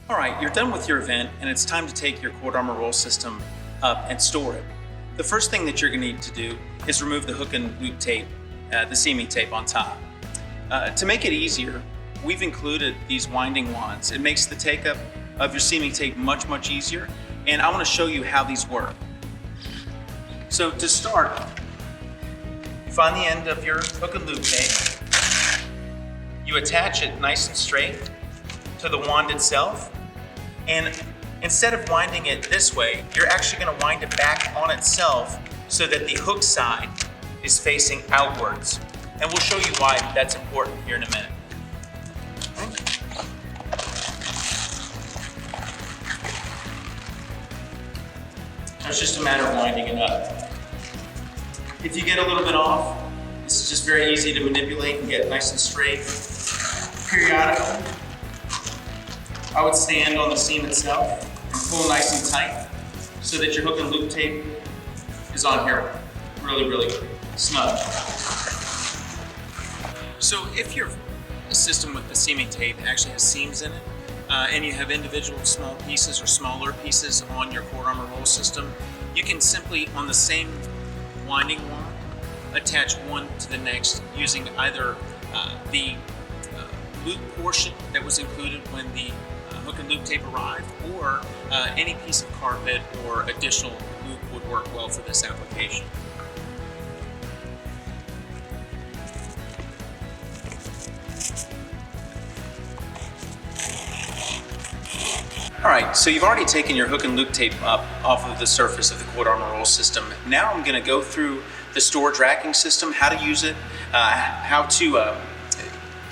All right, you're done with your event and it's time to take your cord armor roll system up and store it. The first thing that you're going to need to do is remove the hook and loop tape, the seaming tape on top. To make it easier, we've included these winding wands. It makes the take up of your seaming tape much easier, and I want to show you how these work. So to start, you find the end of your hook and loop tape. You attach it nice and straight to the wand itself, and instead of winding it this way, you're actually going to wind it back on itself so that the hook side is facing outwards. And we'll show you why that's important here in a minute. It's just a matter of winding it up. If you get a little bit off, this is just very easy to manipulate and get nice and straight. Periodically, I would stand on the seam itself and pull nice and tight so that your hook and loop tape is on here really snug. So if your system with the seaming tape actually has seams in it, and you have individual small pieces or smaller pieces on your cord armor roll system, you can simply, on the same winding wand, attach one to the next using either the loop portion that was included when the hook and loop tape arrived, or any piece of carpet or additional loop would work well for this application. Alright, so you've already taken your hook and loop tape up off of the surface of the cord armor roll system. Now I'm going to go through the storage racking system, how to use it, how to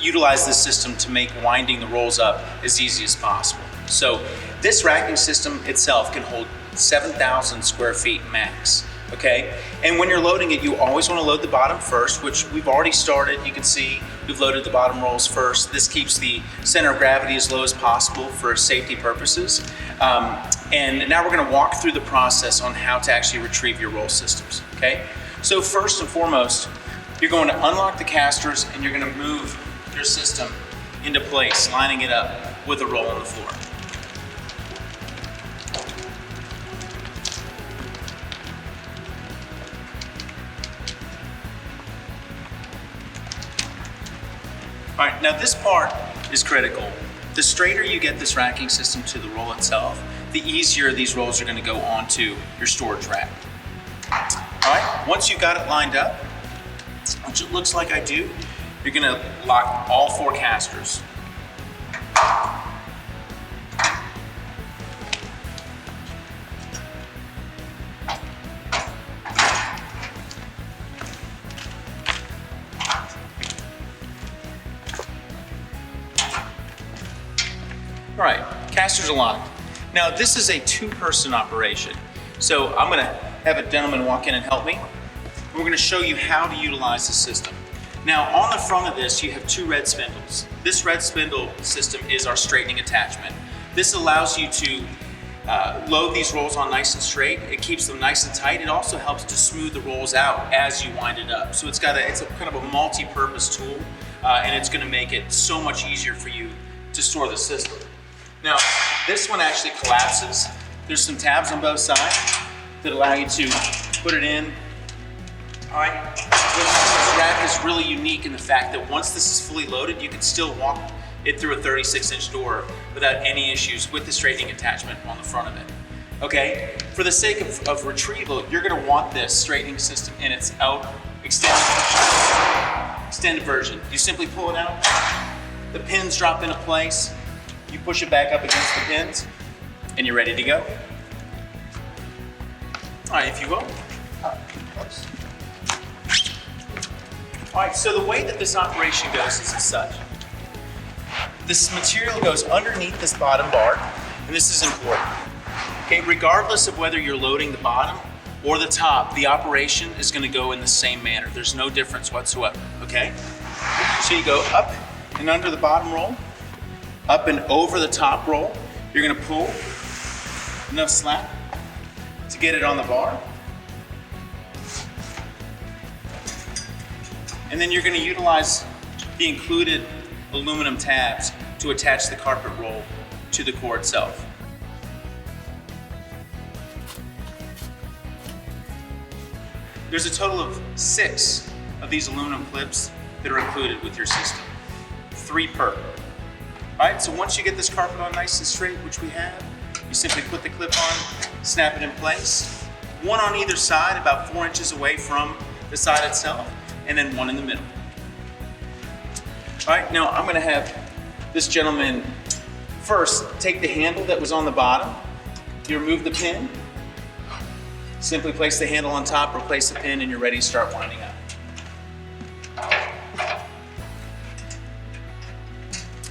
utilize this system to make winding the rolls up as easy as possible. So this racking system itself can hold 7,000 square feet max. Okay, and when you're loading it, you always want to load the bottom first, which we've already started. You can see we've loaded the bottom rolls first. This keeps the center of gravity as low as possible for safety purposes. And now we're going to walk through the process on how to actually retrieve your roll systems. Okay, so first and foremost, you're going to unlock the casters and you're going to move your system into place, lining it up with a roll on the floor. All right, now this part is critical. The straighter you get this racking system to the roll itself, the easier these rolls are going to go onto your storage rack. All right, once you've got it lined up, which it looks like I do, you're going to lock all four casters. All right, casters are locked. Now this is a two-person operation. So I'm gonna have a gentleman walk in and help me. We're gonna show you how to utilize the system. Now on the front of this, you have two red spindles. This red spindle system is our straightening attachment. This allows you to load these rolls on nice and straight. It keeps them nice and tight. It also helps to smooth the rolls out as you wind it up. So it's a kind of a multi-purpose tool, and it's gonna make it so much easier for you to store the system. Now, this one actually collapses. There's some tabs on both sides that allow you to put it in. All right, this rack is really unique in the fact that once this is fully loaded, you can still walk it through a 36-inch door without any issues with the straightening attachment on the front of it. Okay, for the sake of retrieval, you're gonna want this straightening system in its extended version. You simply pull it out, the pins drop into place, you push it back up against the pins, and you're ready to go. All right, if you will. All right, so the way that this operation goes is as such. This material goes underneath this bottom bar, and this is important. Okay, regardless of whether you're loading the bottom or the top, the operation is gonna go in the same manner. There's no difference whatsoever, okay? So you go up and under the bottom roll, up and over the top roll. You're gonna pull enough slack to get it on the bar. And then you're gonna utilize the included aluminum tabs to attach the carpet roll to the core itself. There's a total of 6 of these aluminum clips that are included with your system. 3 per. All right, so once you get this carpet on nice and straight, which we have, you simply put the clip on, snap it in place. 1 on either side, about 4 inches away from the side itself, and then 1 in the middle. All right, now I'm gonna have this gentleman first take the handle that was on the bottom. You remove the pin, simply place the handle on top, replace the pin, and you're ready to start winding up.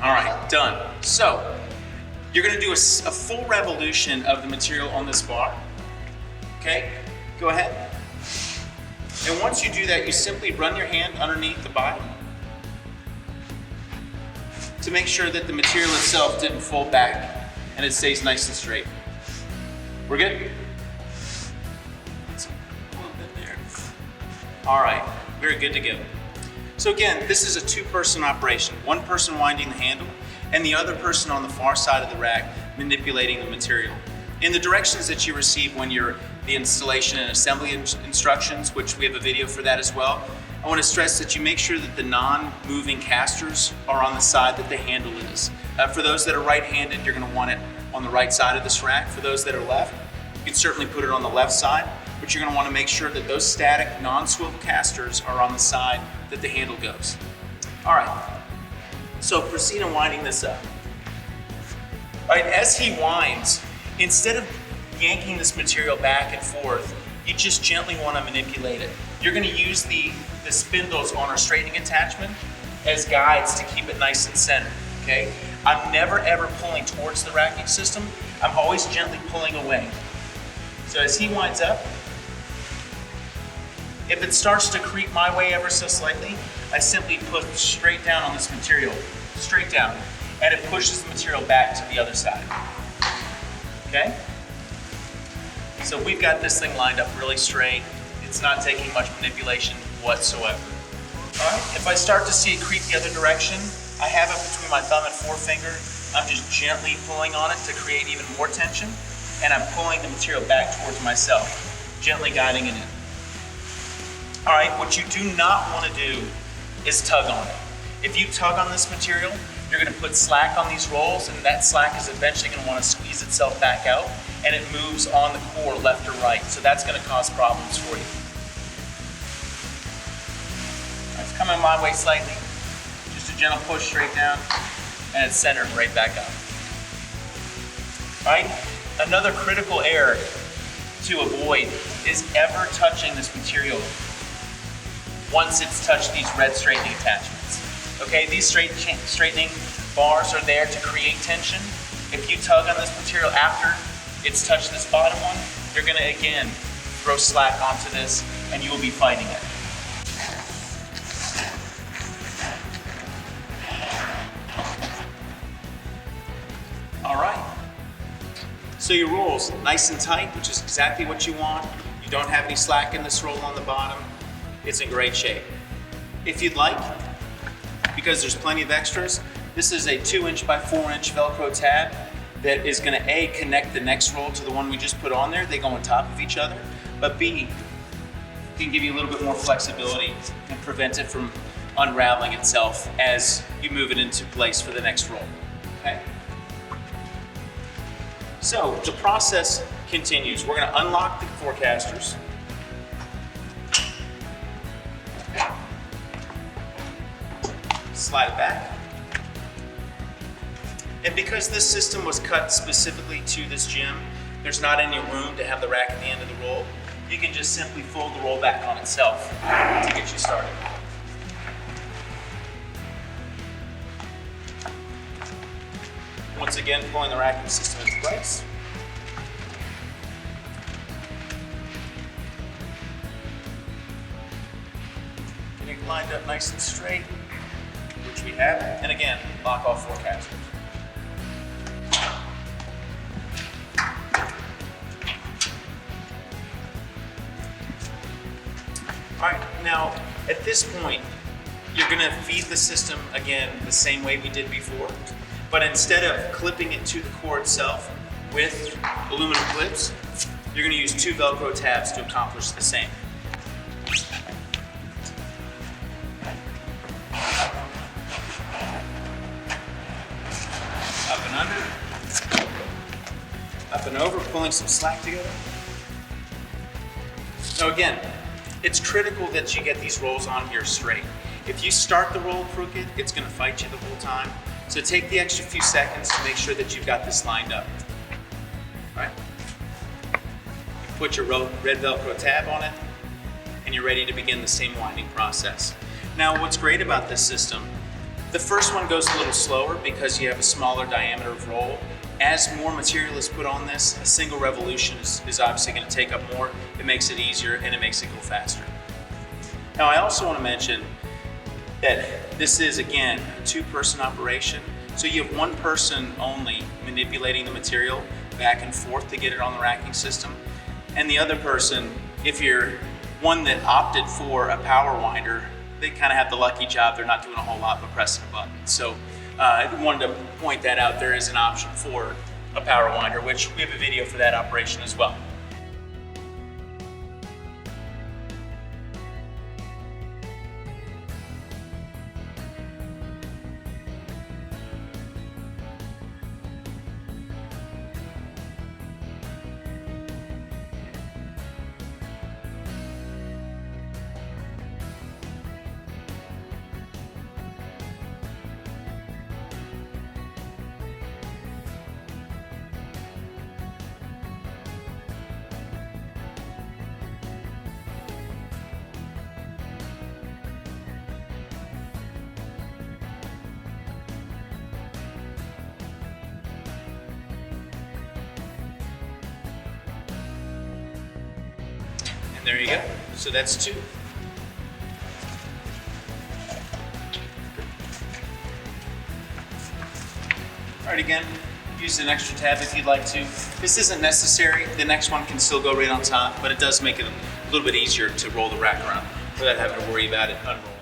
All right, done. So, you're gonna do a full revolution of the material on this bar. Okay, go ahead. And once you do that, you simply run your hand underneath the bottom to make sure that the material itself didn't fold back and it stays nice and straight. We're good? All right, we're good to go. So again, this is a 2-person operation. 1 person winding the handle and the other person on the far side of the rack manipulating the material. In the directions that you receive when you're the installation and assembly instructions, which we have a video for that as well, I want to stress that you make sure that the non-moving casters are on the side that the handle is. For those that are right-handed, you're going to want it on the right side of this rack. For those that are left, you can certainly put it on the left side, but you're going to want to make sure that those static non-swivel casters are on the side that the handle goes. All right, so proceed in winding this up. All right, as he winds, instead of yanking this material back and forth, you just gently want to manipulate it. You're going to use the spindles on our straightening attachment as guides to keep it nice and centered, okay? I'm never ever pulling towards the racking system. I'm always gently pulling away. So as he winds up, if it starts to creep my way ever so slightly, I simply push straight down on this material, straight down, and it pushes the material back to the other side, okay? So we've got this thing lined up really straight. It's not taking much manipulation whatsoever. All right, if I start to see it creep the other direction, I have it between my thumb and forefinger. I'm just gently pulling on it to create even more tension, and I'm pulling the material back towards myself, gently guiding it in. All right, what you do not want to do is tug on it. If you tug on this material, you're going to put slack on these rolls, and that slack is eventually going to want to squeeze itself back out, and it moves on the core left or right. So that's going to cause problems for you. It's coming my way slightly. Just a gentle push straight down, and it's centered right back up. All right? Another critical error to avoid is ever touching this material once it's touched these red straightening attachments. Okay, these straightening bars are there to create tension. If you tug on this material after it's touched this bottom one, you're gonna again throw slack onto this and you will be fighting it. All right, so your roll's nice and tight, which is exactly what you want. You don't have any slack in this roll on the bottom. It's in great shape. If you'd like, because there's plenty of extras, this is a 2" by 4" Velcro tab that is gonna A, connect the next roll to the one we just put on there. They go on top of each other. But B, can give you a little bit more flexibility and prevent it from unraveling itself as you move it into place for the next roll, okay? So the process continues. We're gonna unlock the forecasters. Slide it back. And because this system was cut specifically to this gym, there's not any room to have the rack at the end of the roll. You can just simply fold the roll back on itself to get you started. Once again, pulling the racking system into place. Getting it lined up nice and straight, which we have. And again, lock off forecasters. All right, now at this point, you're gonna feed the system again the same way we did before. But instead of clipping it to the core itself with aluminum clips, you're going to use 2 Velcro tabs to accomplish the same. Up and under, up and over, pulling some slack together. Now again, it's critical that you get these rolls on here straight. If you start the roll crooked, it's going to fight you the whole time. So take the extra few seconds to make sure that you've got this lined up. All right? You put your red Velcro tab on it, and you're ready to begin the same winding process. Now, what's great about this system, the first one goes a little slower because you have a smaller diameter of roll. As more material is put on this, a single revolution is obviously going to take up more. It makes it easier and it makes it go faster. Now, I also want to mention that this is, again, a 2-person operation. So you have 1 person only manipulating the material back and forth to get it on the racking system. And the other person, if you're one that opted for a power winder, they kind of have the lucky job. They're not doing a whole lot but pressing a button. So I wanted to point that out. There is an option for a power winder, which we have a video for that operation as well. And there you go. So that's 2. All right, again, use an extra tab if you'd like to. This isn't necessary. The next one can still go right on top, but it does make it a little bit easier to roll the rack around without having to worry about it unrolling.